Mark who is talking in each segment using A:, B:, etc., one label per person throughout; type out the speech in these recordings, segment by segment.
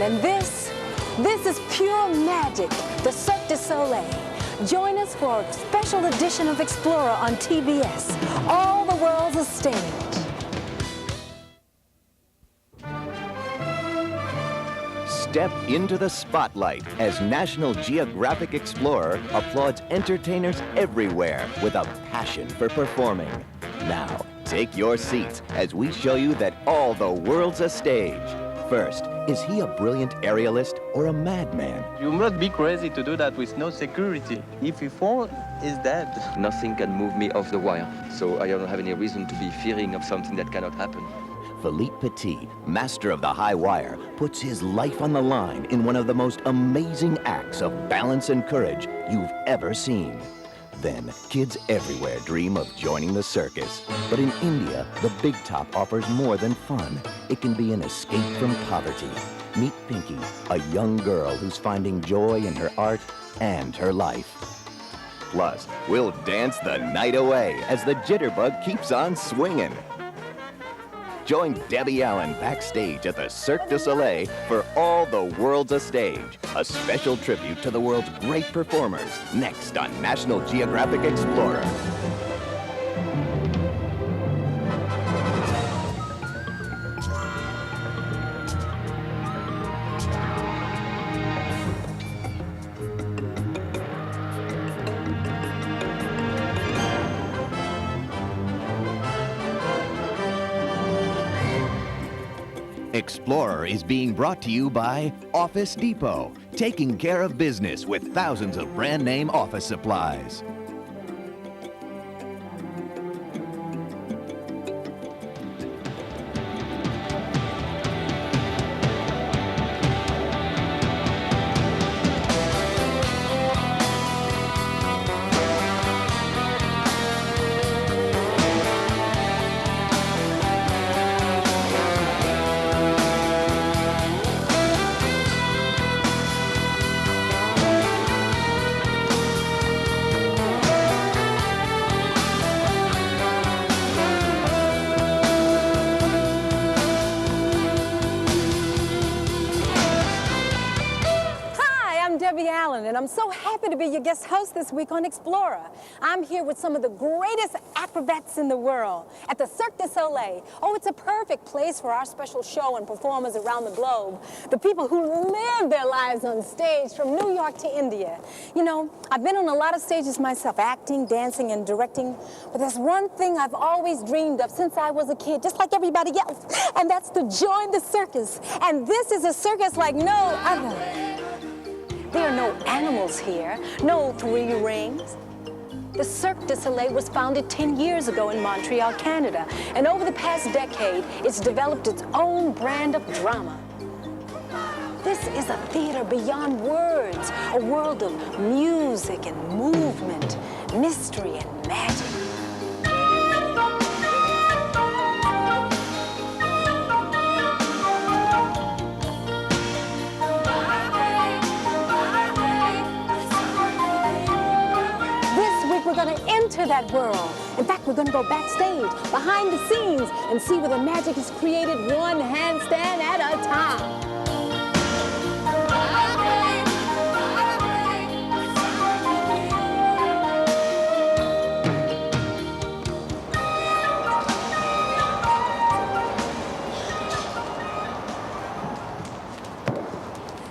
A: And this is pure magic, the Cirque du Soleil. Join us for a special edition of Explorer on TBS. All the world's a stage.
B: Step into the spotlight as National Geographic Explorer applauds entertainers everywhere with a passion for performing. Now, take your seats as we show you that all the world's a stage. First, is he a brilliant aerialist or a madman?
C: You must be crazy to do that with no security. If he falls, he's dead.
D: Nothing can move me off the wire, so I don't have any reason to be fearing of something that cannot happen.
B: Philippe Petit, master of the high wire, puts his life on the line in one of the most amazing acts of balance and courage you've ever seen. Then, kids everywhere dream of joining the circus. But in India, the big top offers more than fun. It can be an escape from poverty. Meet Pinky, a young girl who's finding joy in her art and her life. Plus, we'll dance the night away as the jitterbug keeps on swinging. Join Debbie Allen backstage at the Cirque du Soleil for All the World's a Stage, a special tribute to the world's great performers, next on National Geographic Explorer. Explorer is being brought to you by Office Depot, taking care of business with thousands of brand name office supplies.
A: Debbie Allen, and I'm so happy to be your guest host this week on Explorer. I'm here with some of the greatest acrobats in the world at the Cirque du Soleil. Oh, it's a perfect place for our special show and performers around the globe. The people who live their lives on stage from New York to India. You know, I've been on a lot of stages myself, acting, dancing, and directing, but there's one thing I've always dreamed of since I was a kid, just like everybody else, and that's to join the circus. And this is a circus like no other. There are no animals here, no 3 rings. The Cirque du Soleil was founded 10 years ago in Montreal, Canada, and over the past decade, it's developed its own brand of drama. This is a theater beyond words, a world of music and movement, mystery and magic. We're going to enter that world. In fact, we're going to go backstage, behind the scenes, and see where the magic is created one handstand at a time.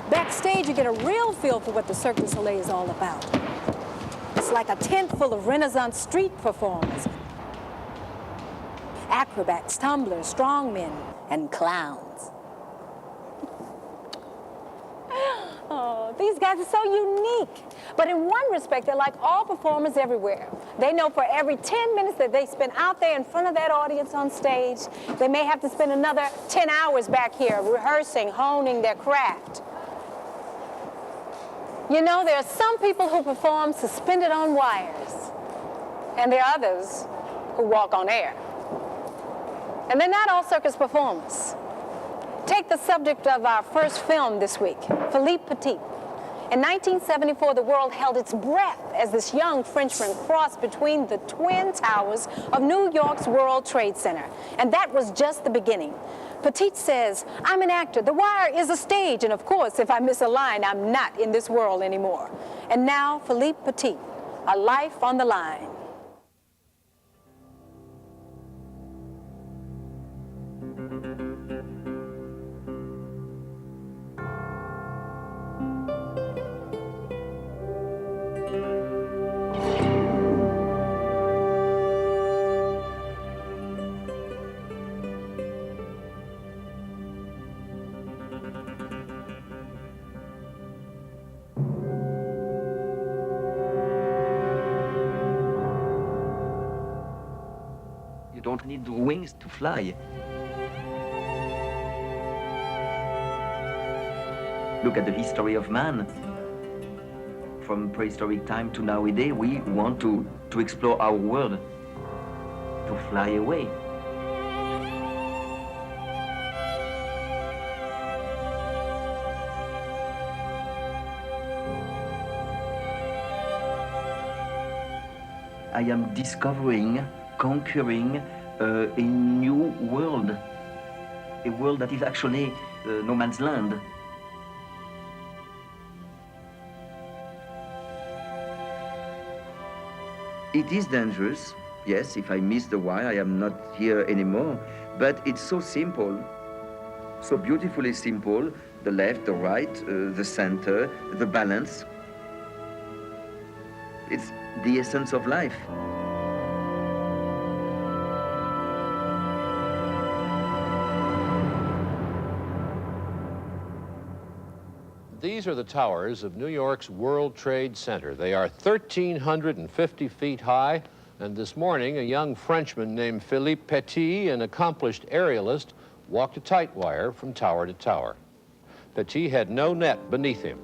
A: Backstage, you get a real feel for what the Cirque du Soleil is all about. It's like a tent full of Renaissance street performers. Acrobats, tumblers, strongmen, and clowns. Oh, these guys are so unique. But in one respect, they're like all performers everywhere. They know for every 10 minutes that they spend out there in front of that audience on stage, they may have to spend another 10 hours back here rehearsing, honing their craft. You know, there are some people who perform suspended on wires, and there are others who walk on air. And they're not all circus performers. Take the subject of our first film this week, Philippe Petit. In 1974, the world held its breath as this young Frenchman crossed between the twin towers of New York's World Trade Center. And that was just the beginning. Petit says, I'm an actor, the wire is a stage, and of course, if I miss a line, I'm not in this world anymore. And now, Philippe Petit, a life on the line.
D: You don't need wings to fly. Look at the history of man. From prehistoric time to nowadays, we want to explore our world, to fly away. I am discovering, conquering a new world, a world that is actually no man's land. It is dangerous, yes, if I miss the wire, I am not here anymore, but it's so simple, so beautifully simple, the left, the right, the center, the balance. It's the essence of life.
E: These are the towers of New York's World Trade Center. They are 1,350 feet high, and this morning a young Frenchman named Philippe Petit, an accomplished aerialist, walked a tight wire from tower to tower. Petit had no net beneath him.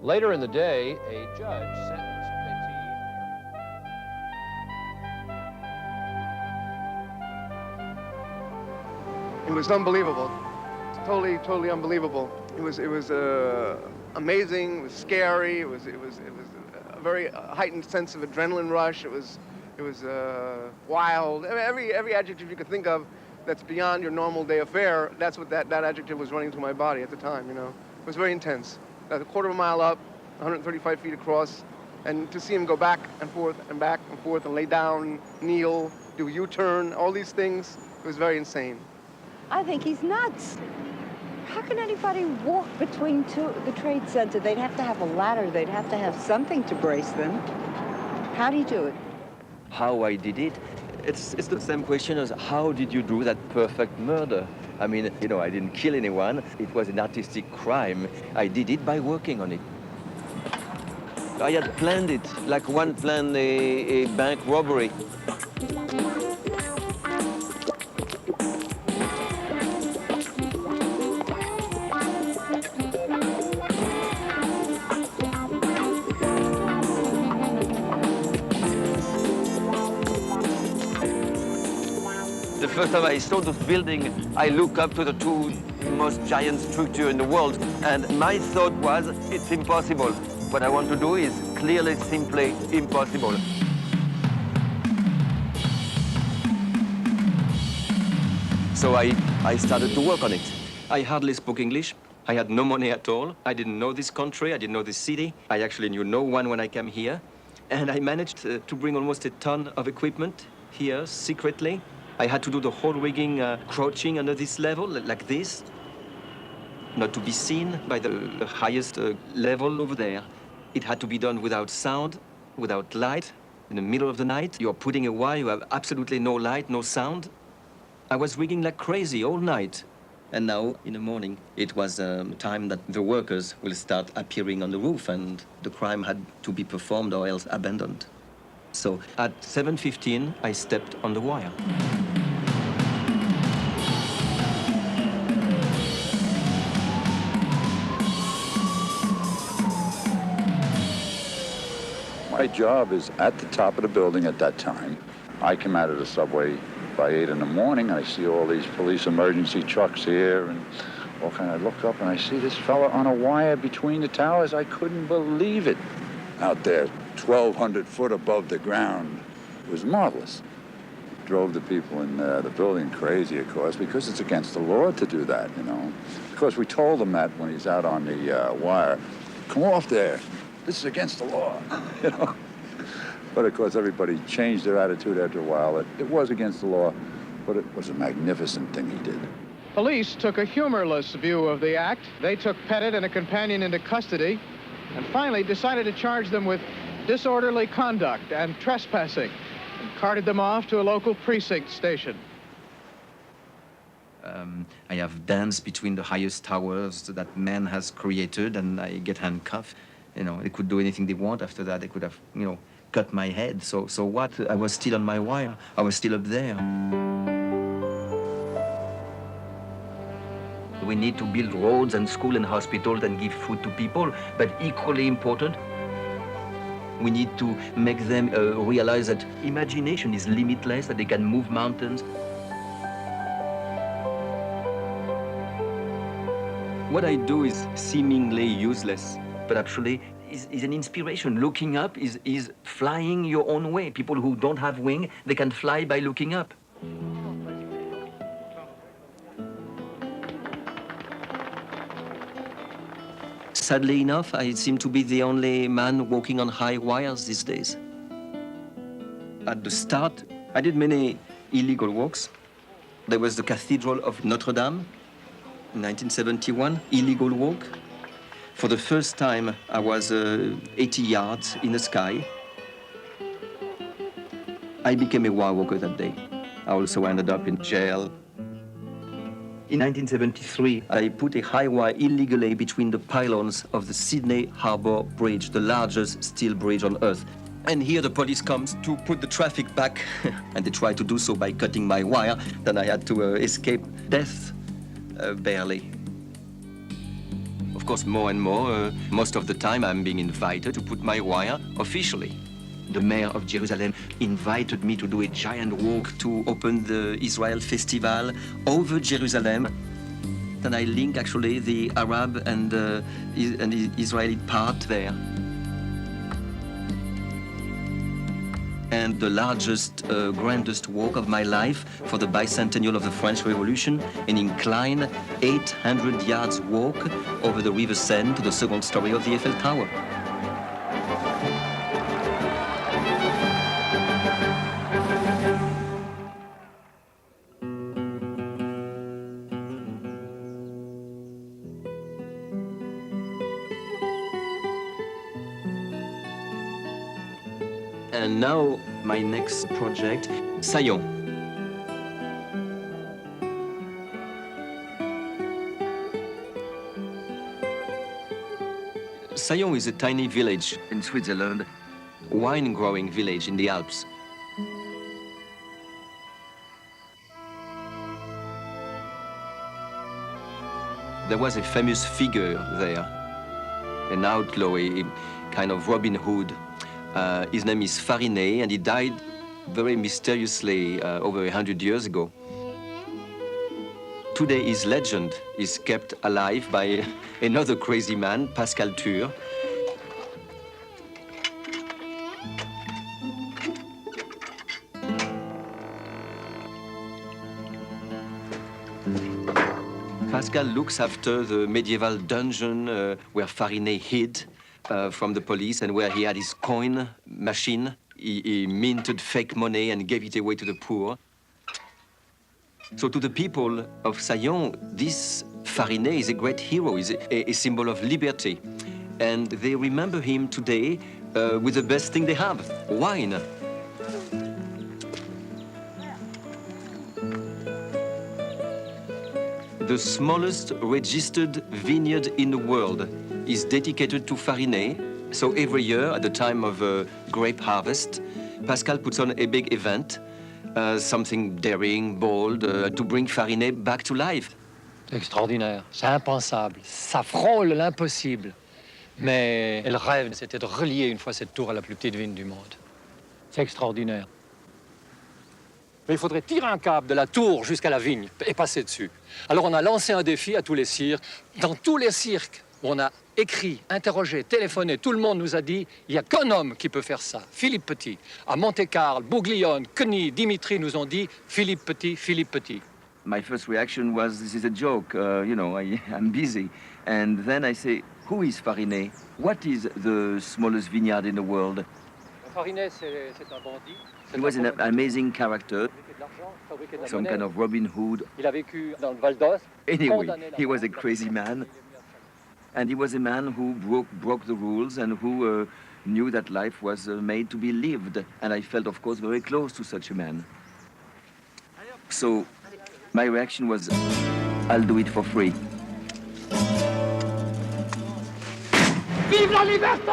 E: Later in the day, a judge sentenced
F: It was unbelievable. Totally unbelievable. It was amazing. It was scary. It was a very heightened sense of adrenaline rush. It was wild. Every adjective you could think of that's beyond your normal day affair. That's what that adjective was running through my body at the time. You know, it was very intense. A quarter of a mile up, 135 feet across, and to see him go back and forth and back and forth and lay down, kneel, do a U-turn, all these things. It was very insane.
G: I think he's nuts. How can anybody walk between the trade center? They'd have to have a ladder. They'd have to have something to brace them. How do you do it?
D: How I did it? It's the same question as how did you do that perfect murder? I mean, you know, I didn't kill anyone. It was an artistic crime. I did it by working on it. I had planned it, like one planned a bank robbery. The first time I saw this building, I looked up to the two most giant structures in the world, and my thought was, it's impossible. What I want to do is clearly, simply impossible. So I started to work on it. I hardly spoke English. I had no money at all. I didn't know this country. I didn't know this city. I actually knew no one when I came here. And I managed to bring almost a ton of equipment here secretly. I had to do the whole rigging crouching under this level, like this, not to be seen by the highest level over there. It had to be done without sound, without light. In the middle of the night, you're putting a wire, you have absolutely no light, no sound. I was rigging like crazy all night. And now, in the morning, it was time that the workers will start appearing on the roof, and the crime had to be performed or else abandoned. So at 7:15, I stepped on the wire.
H: My job is at the top of the building at that time. I come out of the subway by 8 in the morning. I see all these police emergency trucks here and Okay, I look up and I see this fella on a wire between the towers. I couldn't believe it. Out there, 1,200 foot above the ground. It was marvelous. Drove the people in the building crazy, of course, because it's against the law to do that, you know. Of course, we told him that when he's out on the wire. Come off there. This is against the law, you know. But, of course, everybody changed their attitude after a while. It was against the law, but it was a magnificent thing he did.
I: Police took a humorless view of the act. They took Petit and a companion into custody and finally decided to charge them with disorderly conduct and trespassing and carted them off to a local precinct station.
D: I have danced between the highest towers that man has created, and I get handcuffed. You know, they could do anything they want. After that, they could have, you know, cut my head. So what? I was still on my wire. I was still up there. We need to build roads and schools and hospitals and give food to people, but equally important, we need to make them realize that imagination is limitless, that they can move mountains. What I do is seemingly useless, but actually is an inspiration. Looking up is flying your own way. People who don't have wings, they can fly by looking up. Sadly enough, I seem to be the only man walking on high wires these days. At the start, I did many illegal walks. There was the Cathedral of Notre Dame in 1971, illegal walk. For the first time, I was 80 yards in the sky. I became a wire walker that day. I also ended up in jail. In 1973, I put a high wire illegally between the pylons of the Sydney Harbour Bridge, the largest steel bridge on Earth. And here the police comes to put the traffic back, and they tried to do so by cutting my wire. Then I had to escape death, barely. Of course, more and more, most of the time I'm being invited to put my wire officially. The mayor of Jerusalem invited me to do a giant walk to open the Israel festival over Jerusalem. Then I link actually the Arab and the Israeli part there. And the largest, grandest walk of my life for the bicentennial of the French Revolution, an inclined 800 yards walk over the River Seine to the second story of the Eiffel Tower. And now, my next project, Saillon. Saillon is a tiny village in Switzerland, wine-growing village in the Alps. There was a famous figure there, an outlaw, a kind of Robin Hood. His name is Farinet, and he died very mysteriously over 100 years ago. Today, his legend is kept alive by another crazy man, Pascal Thur. Pascal looks after the medieval dungeon where Farinet hid from the police and where he had his coin machine. He minted fake money and gave it away to the poor. So to the people of Saillon, this Farinet is a great hero, is a symbol of liberty. And they remember him today with the best thing they have, wine. The smallest registered vineyard in the world is dedicated to Farinet. So every year, at the time of grape harvest, Pascal puts on a big event, something daring, bold, to bring Farinet back to life.
J: C'est extraordinaire, c'est impensable, ça frôle l'impossible. Mais le rêve, c'était de relier une fois cette tour à la plus petite vigne du monde. C'est extraordinaire. Mais il faudrait tirer un câble de la tour jusqu'à la vigne et passer dessus. Alors on a lancé un défi à tous les cirques. Dans tous les cirques où on a écrit, interrogé, téléphoné, tout le monde nous a dit il n'y a qu'un homme qui peut faire ça, Philippe Petit. À Monte-Carlo, Bouglione, Cuny, Dimitri nous ont dit Philippe Petit, Philippe Petit.
D: My first reaction was, this is a joke, I'm busy. And then I say, who is Farinet? What is the smallest vineyard in the world?
J: Farinet, c'est un bandit.
D: He was an amazing character, some kind of Robin Hood.
J: Il a vécu dans le Val d'Oise.
D: Anyway, he was a crazy man. And he was a man who broke the rules and who knew that life was made to be lived. And I felt, of course, very close to such a man. So my reaction was, I'll do it for free.
K: Vive la liberté!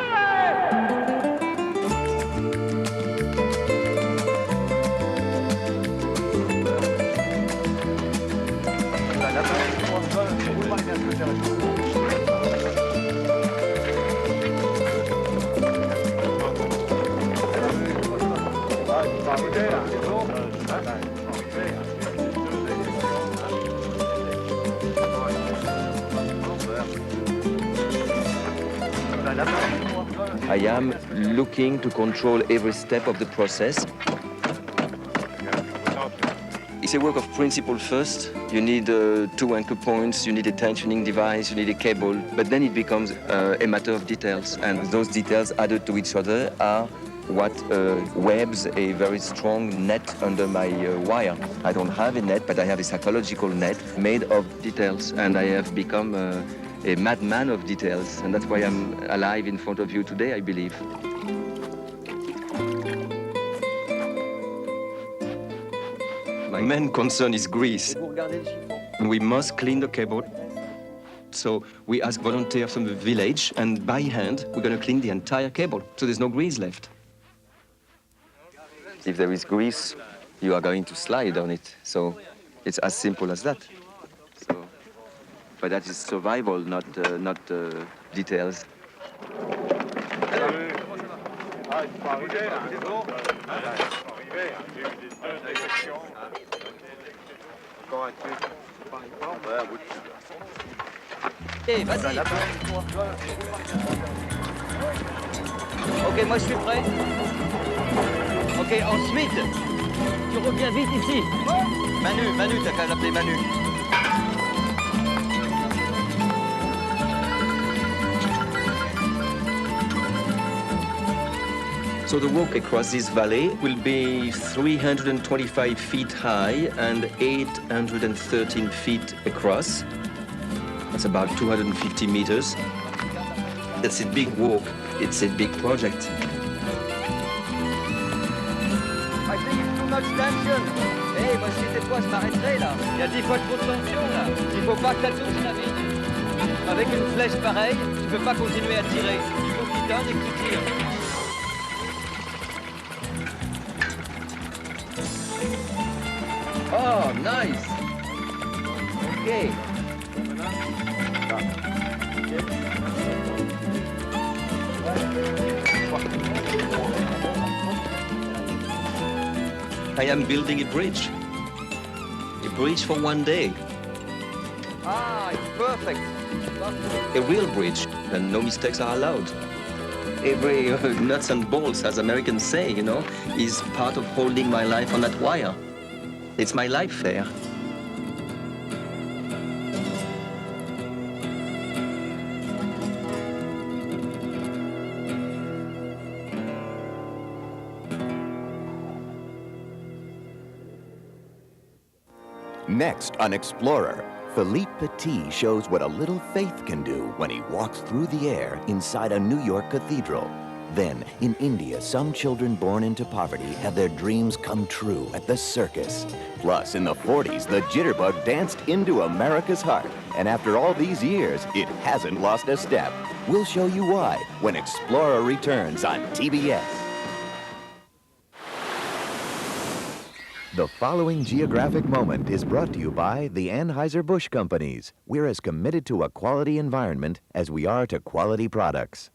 D: I am looking to control every step of the process. It's a work of principle first. You need 2 anchor points, you need a tensioning device, you need a cable, but then it becomes a matter of details. And those details added to each other are what webs a very strong net under my wire. I don't have a net, but I have a psychological net made of details, and I have become a madman of details, and that's why I'm alive in front of you today, I believe. My main concern is grease. We must clean the cable. So we ask volunteers from the village, and by hand, we're going to clean the entire cable, so there's no grease left. If there is grease, you are going to slide on it. So it's as simple as that. So, but that is survival, not details.
L: Hey, vas-y. Ok, moi je suis prêt. Ok, ensuite, tu reviens vite ici. Manu, t'as qu'à l'appeler Manu.
D: So the walk across this valley will be 325 feet high and 813 feet across. That's about 250 meters. It's a big walk. It's a big project.
L: I think it's too much tension. Hey, moi si c'était toi, je m'arrêterais là. Il y a 10 fois trop de tension là. Il faut pas que ça touche la vigne. Avec une flèche pareille, tu peux pas continuer à tirer. Il faut qu'il donne et que tu tires.
D: Oh, nice. Okay. I am building a bridge. A bridge for one day.
L: Ah, it's perfect.
D: A real bridge, and no mistakes are allowed. Every nuts and bolts, as Americans say, you know, is part of holding my life on that wire. It's my life there.
B: Next on Explorer, Philippe Petit shows what a little faith can do when he walks through the air inside a New York cathedral. Then, in India, some children born into poverty have their dreams come true at the circus. Plus, in the 40s, the jitterbug danced into America's heart. And after all these years, it hasn't lost a step. We'll show you why when Explorer returns on TBS. The following Geographic moment is brought to you by the Anheuser-Busch Companies. We're as committed to a quality environment as we are to quality products.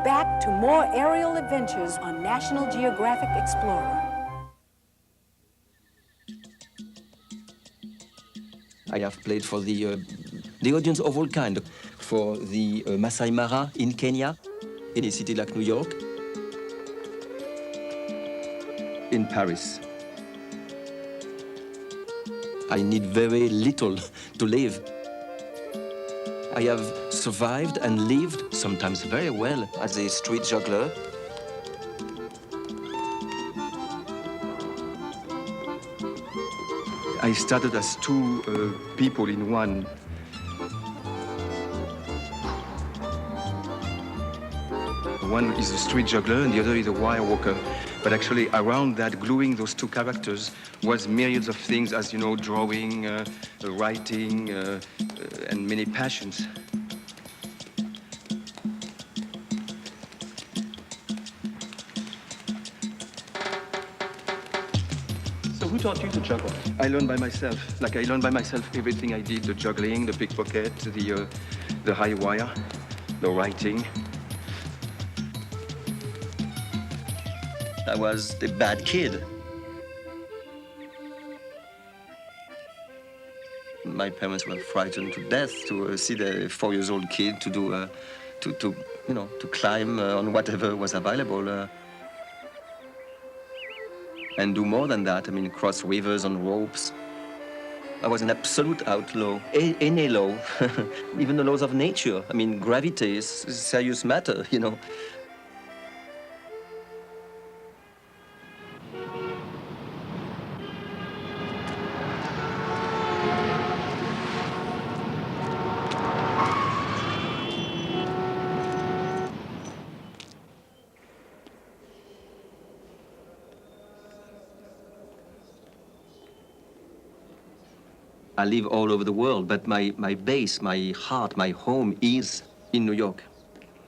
A: back to more aerial adventures on National Geographic Explorer.
D: I have played for the audience of all kind, for the Masai Mara in Kenya, in a city like New York, in Paris. I need very little to live. I have survived and lived, sometimes very well, as a street juggler. I started as two people in one. One is a street juggler and the other is a wire walker. But actually around that, gluing those two characters was myriads of things, as you know, drawing, writing, and many passions.
C: So who taught you to juggle?
D: I learned by myself. Like I learned by myself everything I did, the juggling, the pickpocket, the high wire, the writing. I was a bad kid. My parents were frightened to death to see the 4-year-old kid to do, to climb on whatever was available. And do more than that. I mean, cross rivers on ropes. I was an absolute outlaw. Any law, even the laws of nature. I mean, gravity is a serious matter, you know. I live all over the world, but my base, my heart, my home is in New York,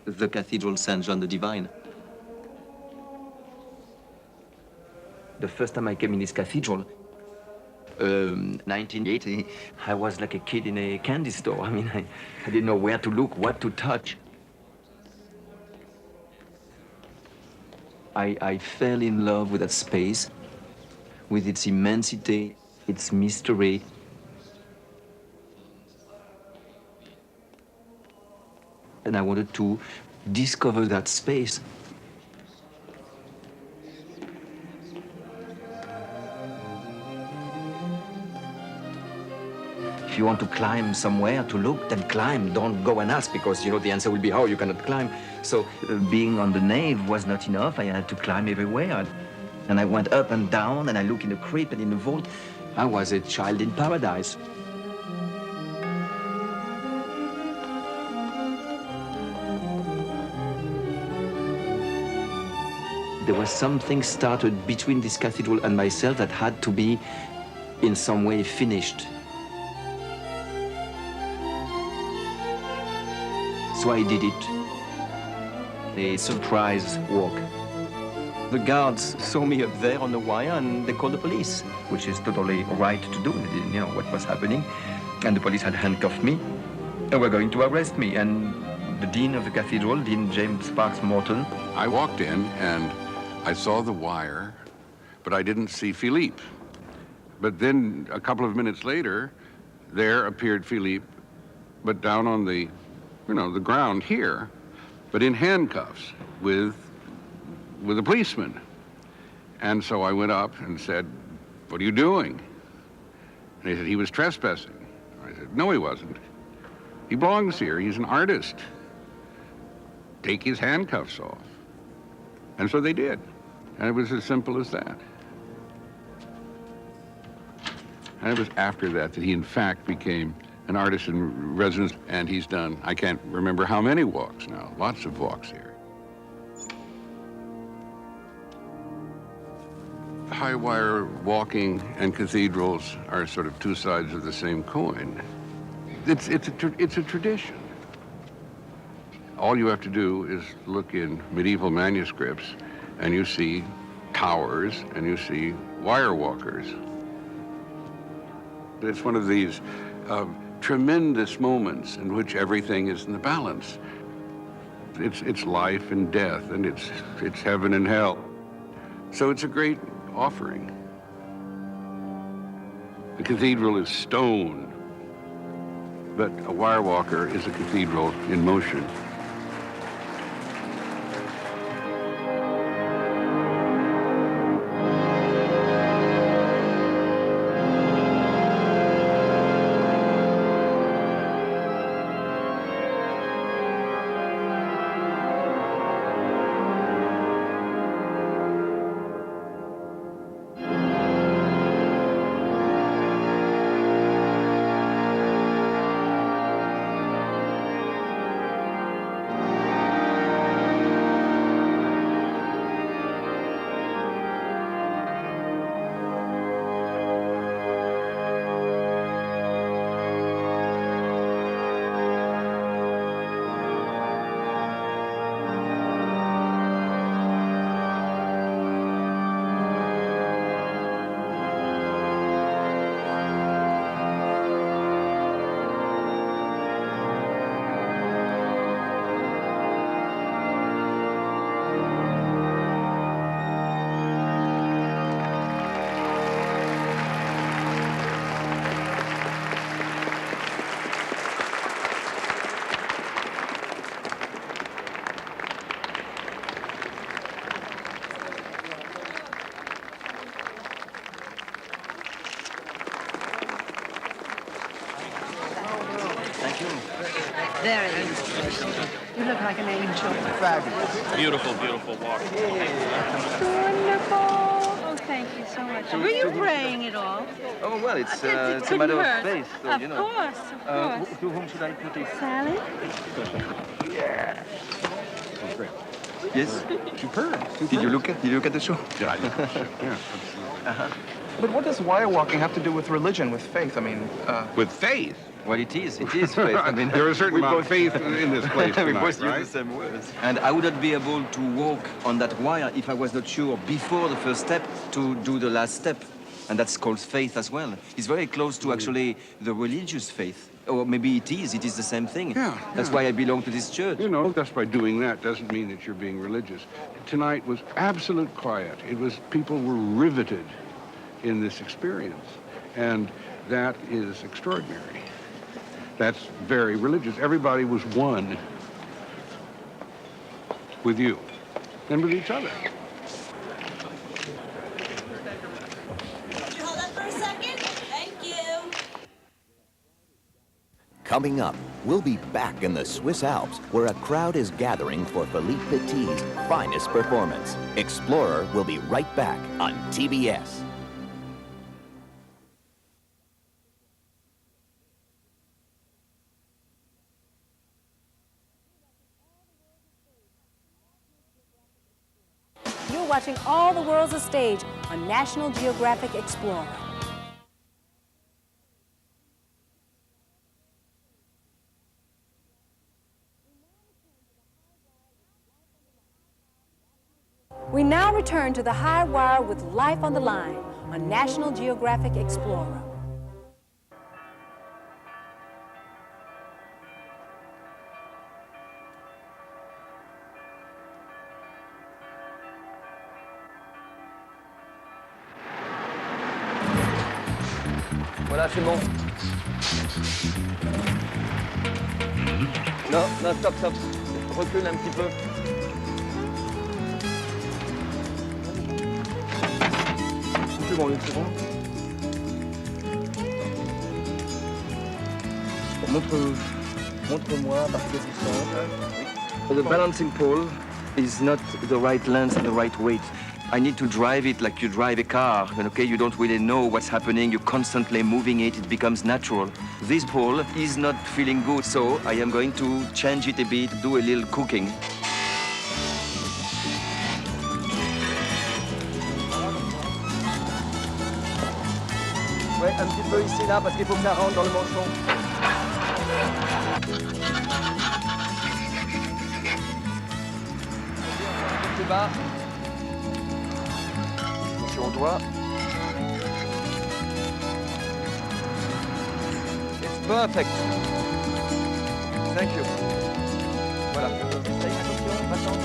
D: the Cathedral St. John the Divine. The first time I came in this cathedral, 1980, I was like a kid in a candy store. I mean, I didn't know where to look, what to touch. I fell in love with that space, with its immensity, its mystery. And I wanted to discover that space. If you want to climb somewhere to look, then climb. Don't go and ask, because you know the answer will be, oh, you cannot climb. So being on the nave was not enough. I had to climb everywhere. And I went up and down, and I looked in the crypt and in the vault. I was a child in paradise. There was something started between this cathedral and myself that had to be in some way finished. So I did it. A surprise walk. The guards saw me up there on the wire and they called the police, which is totally right to do. They didn't know what was happening. And the police had handcuffed me and were going to arrest me. And the dean of the cathedral, Dean James Sparks Morton.
M: I walked in and I saw the wire, but I didn't see Philippe. But then a couple of minutes later, there appeared Philippe, but down on the, the ground here, but in handcuffs with a policeman. And so I went up and said, "What are you doing?" And he said, "He was trespassing." I said, "No, he wasn't. He belongs here. He's an artist. Take his handcuffs off." And so they did. And it was as simple as that. And it was after that that he, in fact, became an artist in residence, and he's done, I can't remember how many walks now, lots of walks here. High wire walking and cathedrals are sort of two sides of the same coin. It's a tradition. All you have to do is look in medieval manuscripts and you see towers and you see wire walkers. It's one of these tremendous moments in which everything is in the balance. it's life and death, and it's heaven and hell. So it's a great offering. The cathedral is stone, but a wire walker is a cathedral in motion.
G: Very inspirational. You look like an angel.
N: Fabulous. Beautiful, beautiful walk.
G: Wonderful. Oh, thank you so much. Were you praying at all?
L: Oh, well, it's
G: It
L: a
G: couldn't
L: matter
G: hurt.
L: of faith, so,
G: Of
L: you know.
G: course, of course.
L: To whom should I put it?
G: Sally?
L: Yeah.
M: Great.
L: Yes?
M: Superb.
L: Did you look at the show?
M: Yeah, I looked at the show. Yeah, absolutely.
N: But what does wire walking have to do with religion, with faith? I mean,
M: With faith?
L: Well, it is faith. I mean,
M: there is a certain
L: we
M: amount of
L: both-
M: faith in this place
L: we
M: tonight,
L: both
M: right?
L: use the same words. And I would not be able to walk on that wire if I was not sure before the first step to do the last step. And that's called faith as well. It's very close to actually the religious faith. Or maybe it is the same thing.
M: Yeah,
L: That's
M: yeah.
L: why I belong to this church.
M: You know, just by doing that doesn't mean that you're being religious. Tonight was absolute quiet. It was, people were riveted in this experience. And that is extraordinary. That's very religious. Everybody was one with you and with each other.
O: Could you hold that for a second? Thank you.
B: Coming up, we'll be back in the Swiss Alps where a crowd is gathering for Philippe Petit's finest performance. Explorer will be right back on TBS.
A: You're watching All the World's a Stage on National Geographic Explorer. We now return to the high wire with Life on the Line on National Geographic Explorer.
L: Voilà, c'est bon. Non, non, stop. Recule un petit peu. C'est bon, c'est bon. Montre-moi à partir du centre. The balancing pole is not the right length and the right weight. I need to drive it like you drive a car, okay? You don't really know what's happening. You're constantly moving it. It becomes natural. This pole is not feeling good, so I am going to change it a bit, do a little cooking. Ouais, un petit peu ici, là, parce qu'il faut que ça rentre dans le manchon. Un peu plus bas. Sur le doigt. It's perfect. Thank you. Voilà. Attention, va-t'en.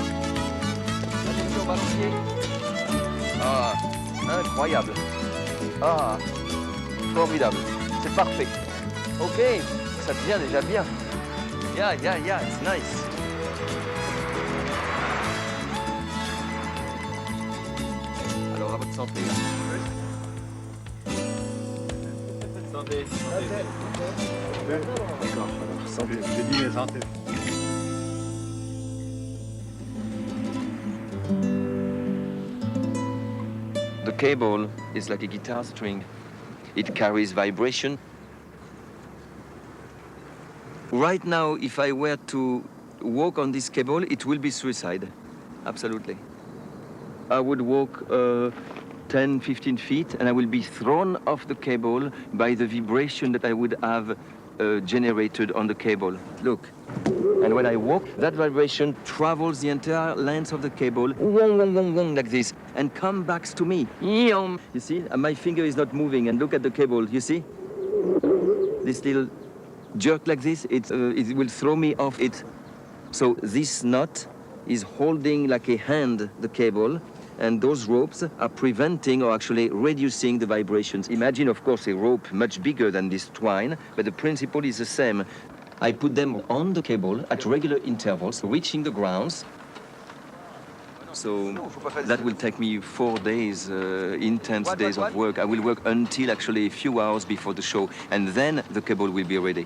L: Attention, balancier. Ah, incroyable. Ah, formidable. C'est parfait. OK, ça devient déjà bien. Yeah, it's nice. Alors, à votre santé. Santé. D'accord, alors, santé. J'ai dit mes santé. The cable is like a guitar string. It carries vibration. Right now, if I were to walk on this cable, it will be suicide. Absolutely. I would walk 10, 15 feet, and I will be thrown off the cable by the vibration that I would have generated on the cable. Look. And when I walk, that vibration travels the entire length of the cable, wong, wong, wong, wong, like this, and comes back to me. You see, and my finger is not moving, and look at the cable, you see? This little jerk like this, it will throw me off it. So this knot is holding like a hand the cable, and those ropes are preventing or actually reducing the vibrations. Imagine, of course, a rope much bigger than this twine, but the principle is the same. I put them on the cable at regular intervals, reaching the grounds. So that will take me 4 days, intense days of work. I will work until actually a few hours before the show, and then the cable will be ready.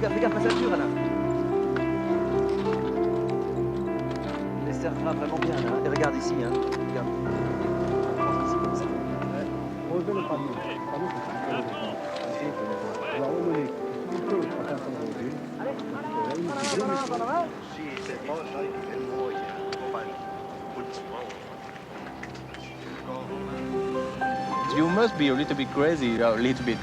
L: Regarde ma ceinture, là. Il les serrera vraiment bien, là. Et regarde ici, hein. Regarde. Comme ça. Relevez le panier.
C: You must be a little bit crazy, a little bit.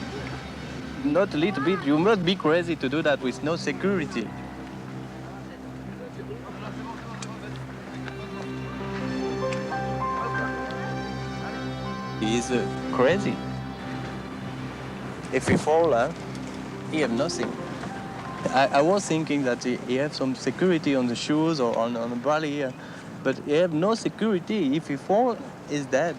C: Not a little bit, you must be crazy to do that with no security. He is crazy. If he fall, he have nothing. I was thinking that he have some security on the shoes or on the body, but he have no security. If he fall, he's dead.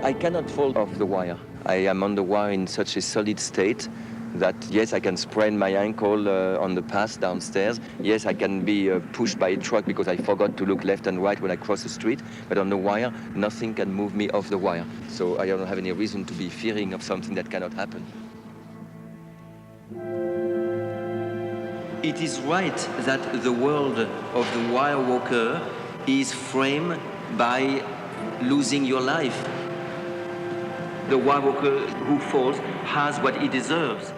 L: I cannot fall off the wire. I am on the wire in such a solid state that, yes, I can sprain my ankle on the path downstairs. Yes, I can be pushed by a truck because I forgot to look left and right when I cross the street. But on the wire, nothing can move me off the wire. So I don't have any reason to be fearing of something that cannot happen. It is right that the world of the wire walker is framed by losing your life. The wire walker who falls has what he deserves.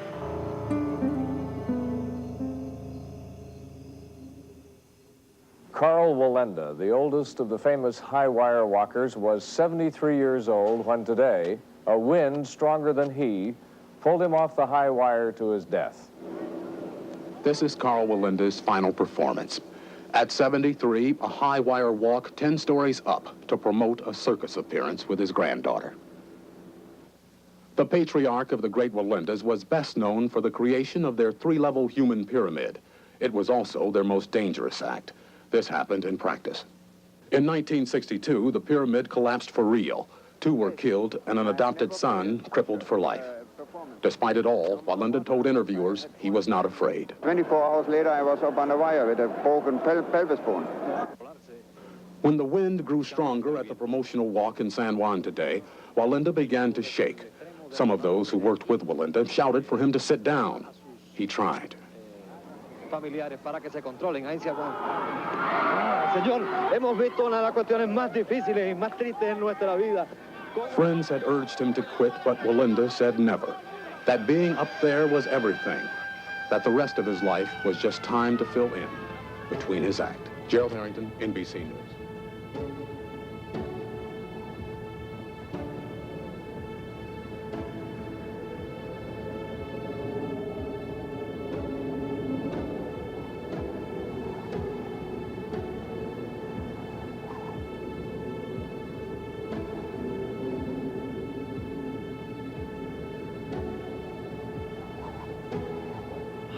E: Carl Wallenda, the oldest of the famous high wire walkers, was 73 years old when today, a wind stronger than he pulled him off the high wire to his death.
P: This is Carl Wallenda's final performance. At 73, a high wire walk 10 stories up to promote a circus appearance with his granddaughter. The patriarch of the great Wallendas was best known for the creation of their 3-level human pyramid. It was also their most dangerous act. This happened in practice. In 1962, the pyramid collapsed for real. 2 were killed and an adopted son crippled for life. Despite it all, Wallenda told interviewers he was not afraid.
Q: 24 hours later, I was up on the wire with a broken pelvis bone.
P: When the wind grew stronger at the promotional walk in San Juan today, Wallenda began to shake. Some of those who worked with Wallenda shouted for him to sit down. He tried.
L: familiares para que se controlen. Ahí se aguanta. Señor, hemos visto una de las cuestiones más difíciles y más tristes en nuestra vida.
P: Friends had urged him to quit, but Walinda said never. That being up there was everything. That the rest of his life was just time to fill in between his act. Gerald Harrington, NBC News.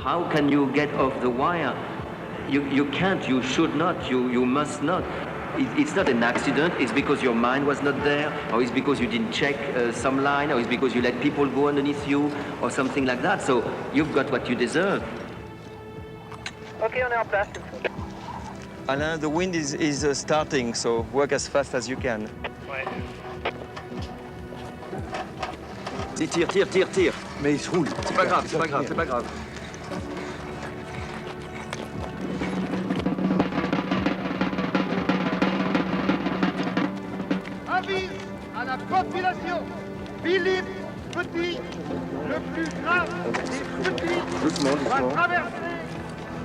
D: How can you get off the wire? You can't, you should not, you must not. It's not an accident, it's because your mind was not there, or it's because you didn't check some line, or it's because you let people go underneath you, or something like that. So you've got what you deserve.
L: Ok, on est en place.
C: Alain, the wind is starting, so work as fast as you can.
L: Ouais.
D: Tire.
C: Mais il se roule.
D: C'est pas grave, c'est pas grave, c'est pas grave.
K: Avis à la population, Philippe Petit, le plus grave des petits, va traverser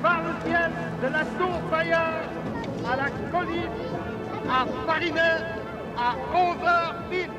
K: par le ciel de la tour Bayard à la colline à Farinet à 11h pile.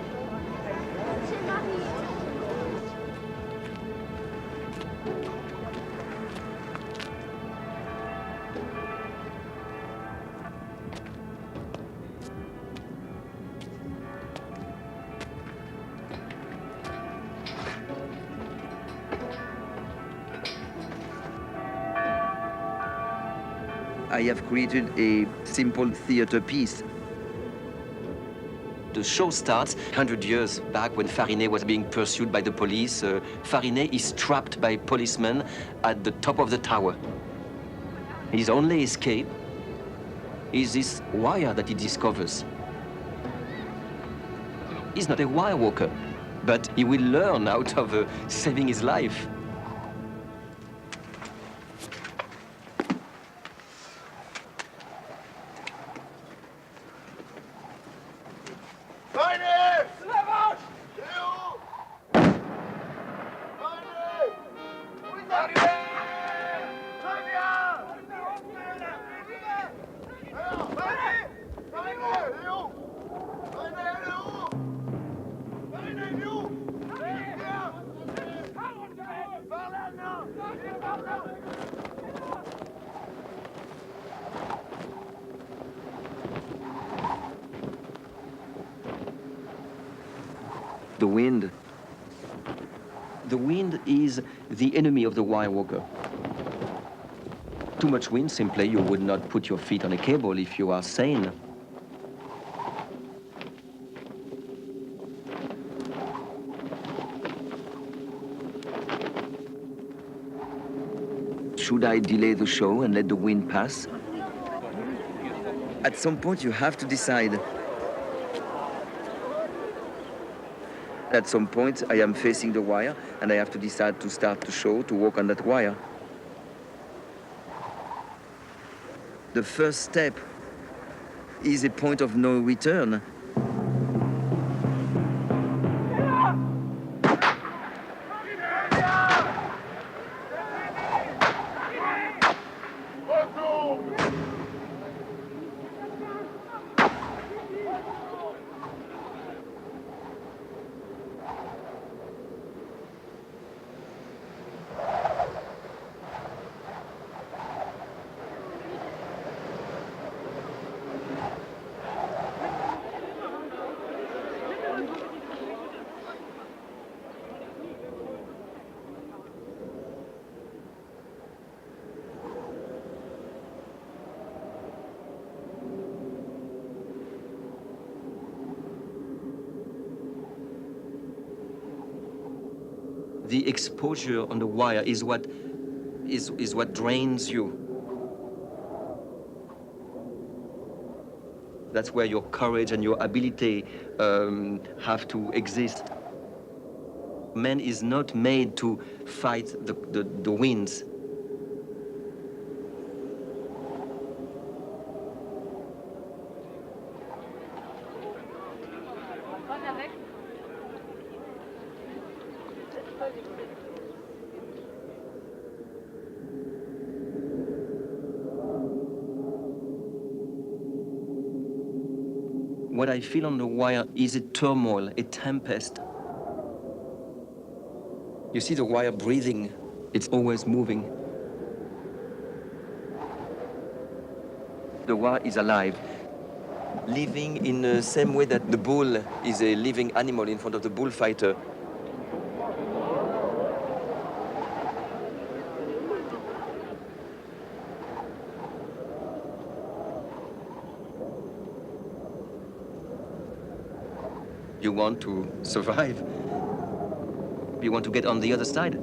D: I have created a simple theater piece. The show starts 100 years back when Farinet was being pursued by the police. Farinet is trapped by policemen at the top of the tower. His only escape is this wire that he discovers. He's not a wire walker, but he will learn out of saving his life. The wind is the enemy of the wire walker. Too much wind, simply you would not put your feet on a cable if you are sane. Should I delay the show and let the wind pass? At some point you have to decide. At some point, I am facing the wire, and I have to decide to start the show, to walk on that wire. The first step is a point of no return. The exposure on the wire is what drains you. That's where your courage and your ability have to exist. Man is not made to fight the winds. What I feel on the wire is a turmoil, a tempest. You see the wire breathing, it's always moving. The wire is alive, living in the same way that the bull is a living animal in front of the bullfighter. You want to survive. You want to get on the other side.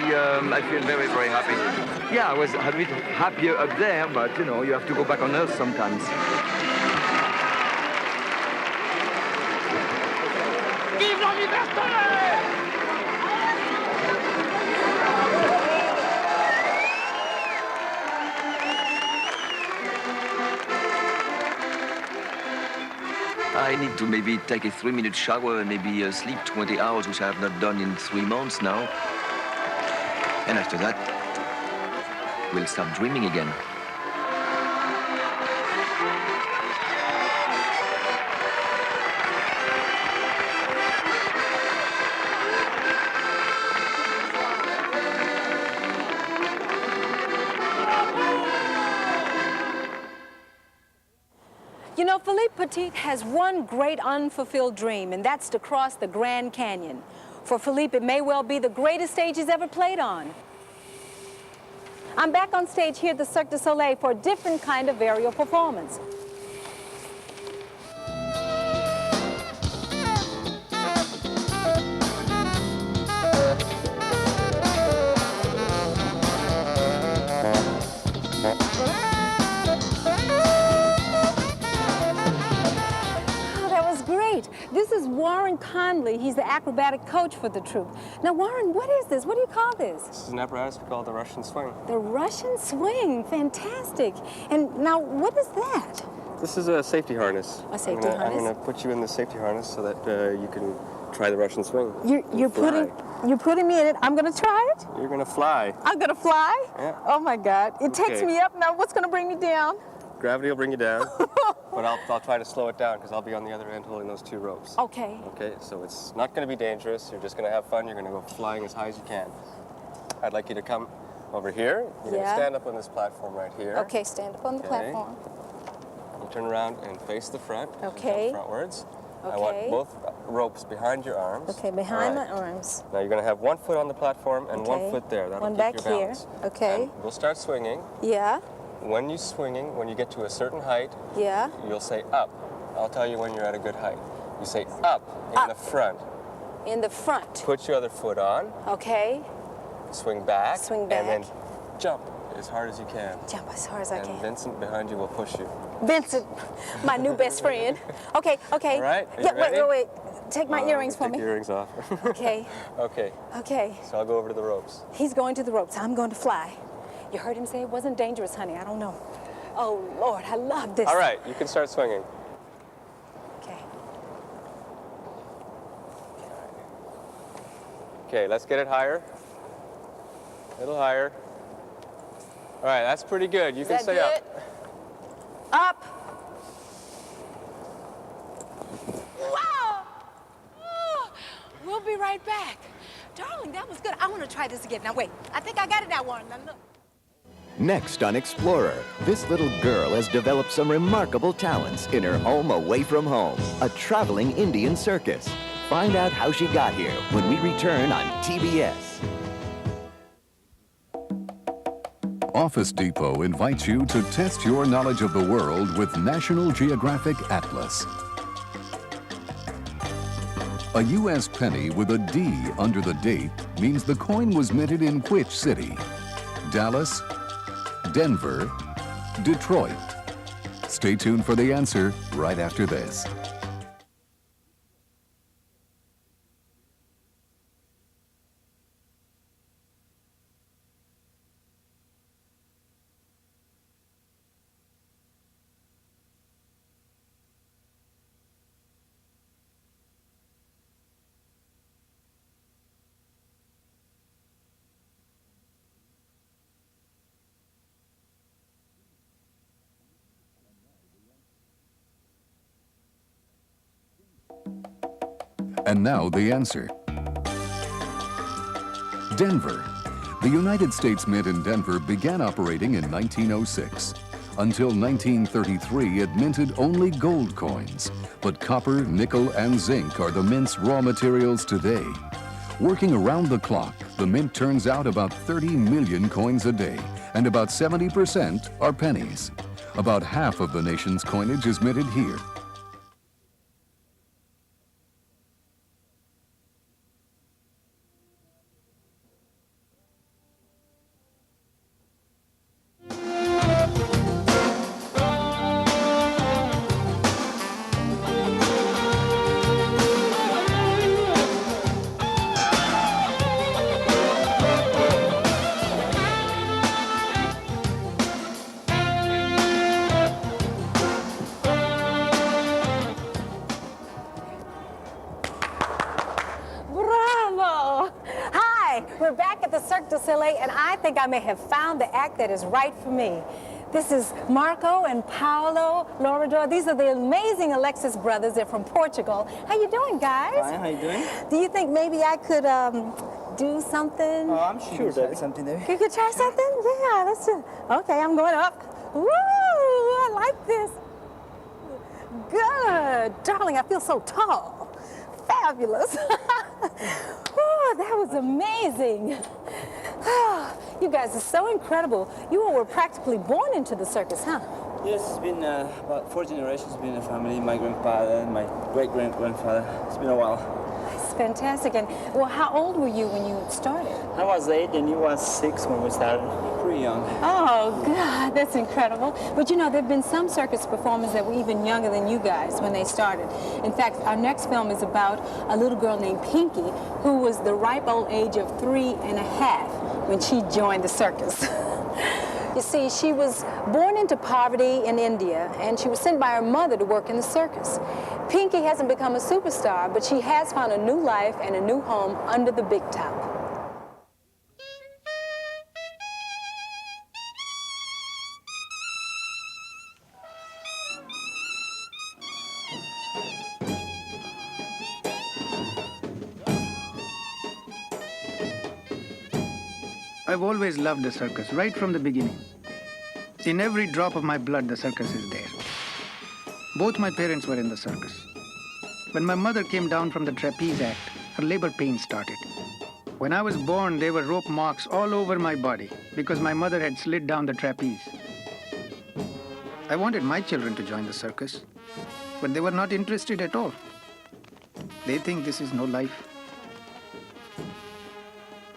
L: I feel very, very happy. Yeah, I was a bit happier up there, but you know, you have to go back on Earth sometimes.
K: Vive la liberté!
D: I need to maybe take a 3-minute shower and maybe sleep 20 hours, which I have not done in 3 months now. And after that, we'll start dreaming again.
A: You know, Philippe Petit has one great unfulfilled dream, and that's to cross the Grand Canyon. For Philippe, it may well be the greatest stage he's ever played on. I'm back on stage here at the Cirque du Soleil for a different kind of aerial performance. This is Warren Conley. He's the acrobatic coach for the troupe. Now, Warren, what is this? What do you call this?
R: This is an apparatus we call the Russian swing.
A: The Russian swing. Fantastic. And now, what is that?
R: This is a safety harness.
A: A safety harness?
R: I'm going to put you in the safety harness so that you can try the Russian swing.
A: You're putting me in it. I'm going to try it?
R: You're going to fly.
A: I'm going to fly?
R: Yeah.
A: Oh, my God. It takes me up. Now, what's going to bring me down?
R: Gravity will bring you down, but I'll try to slow it down because I'll be on the other end holding those 2 ropes.
A: Okay.
R: Okay, so it's not going to be dangerous. You're just going to have fun. You're going to go flying as high as you can. I'd like you to come over here. You're going to stand up on this platform right here.
A: Okay, stand up on the platform.
R: You turn around and face the front.
A: Okay.
R: Jump frontwards.
A: Okay.
R: I want both ropes behind your arms.
A: Okay, behind my arms.
R: Now you're going to have 1 foot on the platform and 1 foot there. That'll
A: one
R: keep
A: back
R: your balance.
A: here. Okay.
R: And we'll start swinging.
A: Yeah.
R: When you're swinging, when you get to a certain height,
A: yeah,
R: you'll say up. I'll tell you when you're at a good height. You say up in the front.
A: In the front.
R: Put your other foot on.
A: Okay.
R: Swing back.
A: Swing back.
R: And then jump as hard as you can.
A: Jump as hard as I can.
R: And Vincent behind you will push you.
A: Vincent, my new best friend. Okay, okay.
R: All right.
A: Yeah, wait. Take my earrings from me.
R: Take your earrings off.
A: Okay.
R: Okay.
A: Okay.
R: So I'll go over to the ropes.
A: He's going to the ropes. I'm going to fly. You heard him say it wasn't dangerous, honey. I don't know. Oh, Lord, I love this.
R: All right, you can start swinging.
A: Okay.
R: Okay, let's get it higher. A little higher. All right, that's pretty good. You can stay up.
A: Up. Wow! Oh, we'll be right back. Darling, that was good. I want to try this again. Now, wait. I think I got it now, Warren. Now, look.
B: Next on Explorer, this little girl has developed some remarkable talents in her home away from home, a traveling Indian circus. Find out how she got here when we return on TBS.
S: Office Depot invites you to test your knowledge of the world with National Geographic Atlas. A U.S. penny with a D under the date means the coin was minted in which city? Dallas, Denver, Detroit. Stay tuned for the answer right after this. And now the answer. Denver. The United States Mint in Denver began operating in 1906. Until 1933, it minted only gold coins. But copper, nickel, and zinc are the mint's raw materials today. Working around the clock, the mint turns out about 30 million coins a day, and about 70% are pennies. About half of the nation's coinage is minted here.
A: I think I may have found the act that is right for me. This is Marco and Paolo Lorador. These are the amazing Alexis brothers. They're from Portugal. How you doing, guys?
T: Fine, how you doing?
A: Do you think maybe I could do something?
T: Oh, I'm sure there's something there.
A: You could try something? Yeah, let's do. Okay, I'm going up. Woo! I like this. Good. Darling, I feel so tall. Fabulous. Oh, that was amazing. You guys are so incredible. You all were practically born into the circus, huh?
T: Yes, it's been about 4 generations been a family. My grandfather and my great-grandfather. It's been a while.
A: It's fantastic. And, well, how old were you when you started?
T: I was 8 and he was 6 when we started. Pretty young.
A: Oh, God, that's incredible. But, you know, there have been some circus performers that were even younger than you guys when they started. In fact, our next film is about a little girl named Pinky who was the ripe old age of 3 1/2 when she joined the circus. You see, she was born into poverty in India, and she was sent by her mother to work in the circus. Pinky hasn't become a superstar, but she has found a new life and a new home under the big top.
U: I've always loved the circus, right from the beginning. In every drop of my blood, the circus is there. Both my parents were in the circus. When my mother came down from the trapeze act, her labor pains started. When I was born, there were rope marks all over my body because my mother had slid down the trapeze. I wanted my children to join the circus, but they were not interested at all. They think this is no life.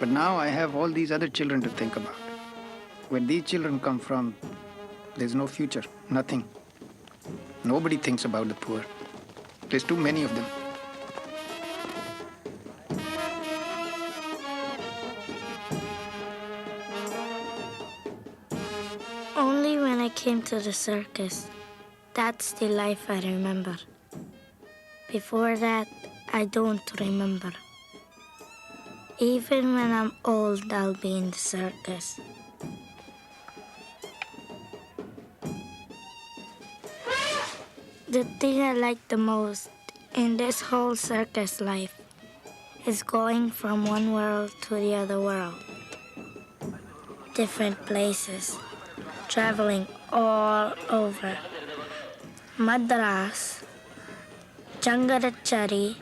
U: But now I have all these other children to think about. Where these children come from, there's no future, nothing. Nobody thinks about the poor. There's too many of them.
V: Only when I came to the circus. That's the life I remember. Before that, I don't remember. Even when I'm old, I'll be in the circus. The thing I like the most in this whole circus life is going from one world to the other world. Different places, traveling all over. Madras, Changarachari,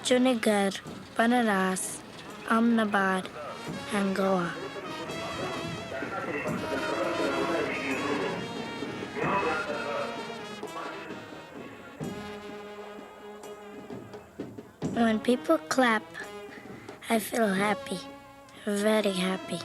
V: Junagadh, Banaras, Ahmedabad, and Goa. When people clap, I feel happy, very happy.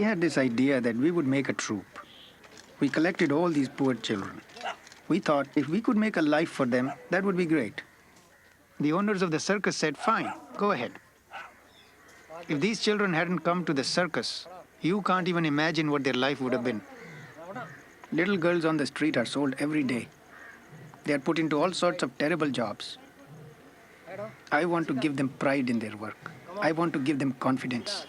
U: had this idea that we would make a troupe. We collected all these poor children. We thought if we could make a life for them, that would be great. The owners of the circus said, fine, go ahead. If these children hadn't come to the circus, you can't even imagine what their life would have been. Little girls on the street are sold every day. They are put into all sorts of terrible jobs. I want to give them pride in their work. I want to give them confidence.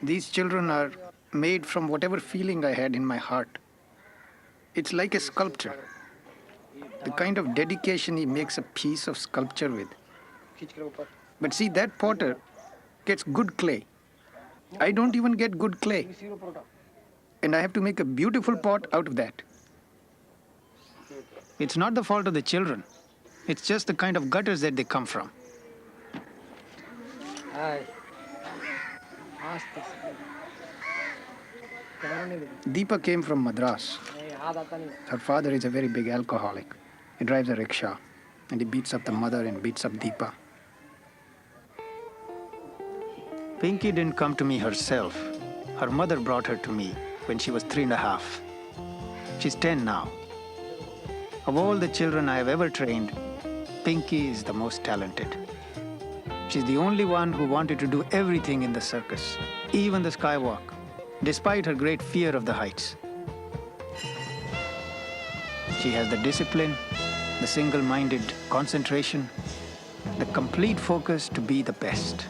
U: These children are made from whatever feeling I had in my heart. It's like a sculpture. The kind of dedication he makes a piece of sculpture with. But see, that potter gets good clay. I don't even get good clay. And I have to make a beautiful pot out of that. It's not the fault of the children. It's just the kind of gutters that they come from. Deepa came from Madras. Her father is a very big alcoholic. He drives a rickshaw, and he beats up the mother and beats up Deepa. Pinky didn't come to me herself. Her mother brought her to me when she was 3.5. She's 10 now. Of all the children I have ever trained, Pinky is the most talented. She's the only one who wanted to do everything in the circus, even the skywalk, despite her great fear of the heights. She has the discipline, the single-minded concentration, the complete focus to be the best.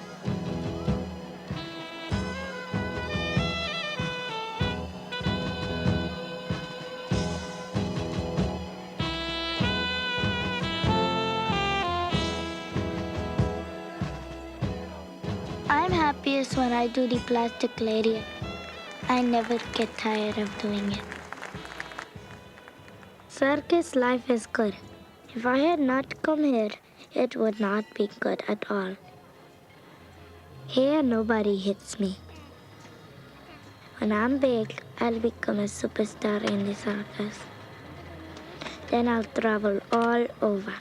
V: I'm happiest when I do the plastic lady. I never get tired of doing it. Circus life is good. If I had not come here, it would not be good at all. Here, nobody hits me. When I'm big, I'll become a superstar in the circus. Then I'll travel all over,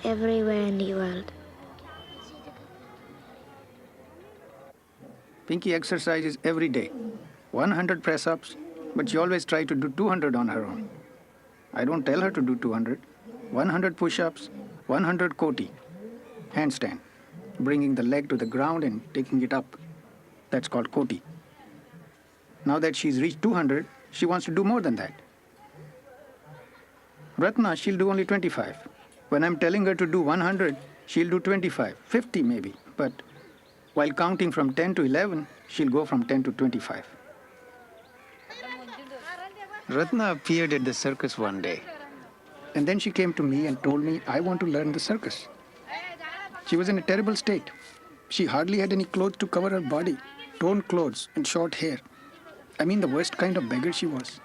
V: everywhere in the world.
U: Pinky exercises every day. 100 press-ups, but she always tries to do 200 on her own. I don't tell her to do 200. 100 push-ups, 100 koti, handstand, bringing the leg to the ground and taking it up. That's called koti. Now that she's reached 200, she wants to do more than that. Ratna, she'll do only 25. When I'm telling her to do 100, she'll do 25, 50 maybe. But while counting from 10 to 11, she'll go from 10 to 25. Ratna appeared at the circus one day. And then she came to me and told me, I want to learn the circus. She was in a terrible state. She hardly had any clothes to cover her body, torn clothes and short hair. I mean, the worst kind of beggar she was.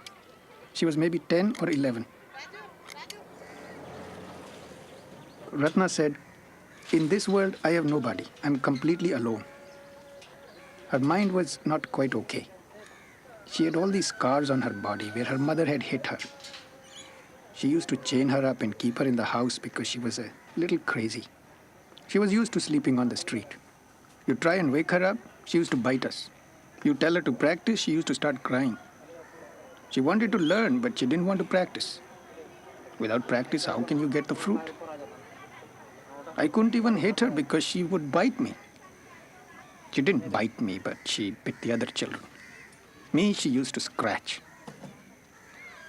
U: She was maybe 10 or 11. Ratna said, in this world, I have nobody. I'm completely alone. Her mind was not quite okay. She had all these scars on her body where her mother had hit her. She used to chain her up and keep her in the house because she was a little crazy. She was used to sleeping on the street. You try and wake her up, she used to bite us. You tell her to practice, she used to start crying. She wanted to learn, but she didn't want to practice. Without practice, how can you get the fruit? I couldn't even hit her because she would bite me. She didn't bite me, but she bit the other children. Me, she used to scratch.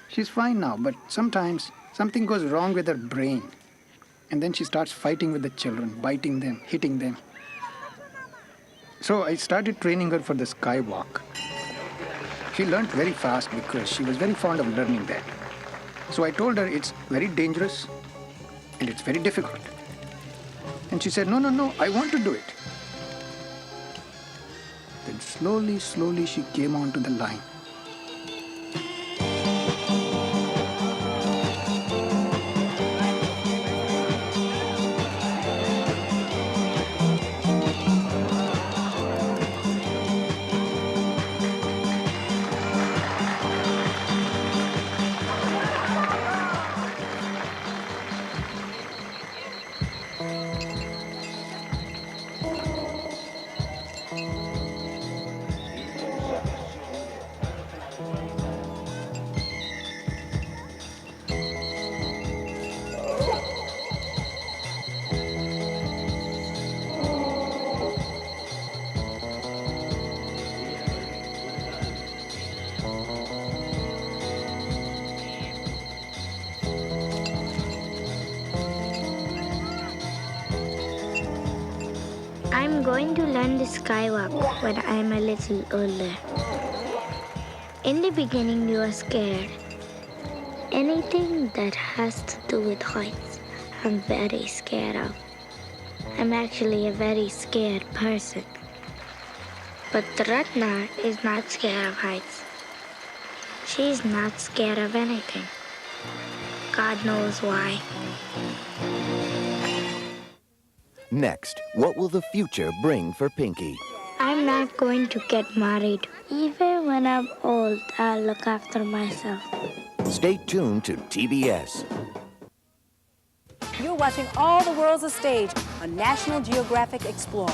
U: She's fine now, but sometimes something goes wrong with her brain. And then she starts fighting with the children, biting them, hitting them. So I started training her for the skywalk. She learned very fast because she was very fond of learning that. So I told her it's very dangerous and it's very difficult. And she said, no, I want to do it. Then slowly she came onto the line.
V: I'm going to learn the skywalk when I'm a little older. In the beginning, you are scared. Anything that has to do with heights, I'm very scared of. I'm actually a very scared person. But Ratna is not scared of heights. She's not scared of anything. God knows why.
B: Next, what will the future bring for Pinky?
V: I'm not going to get married. Even when I'm old, I'll look after myself.
B: Stay tuned to TBS.
A: You're watching All the World's a Stage on National Geographic Explorer.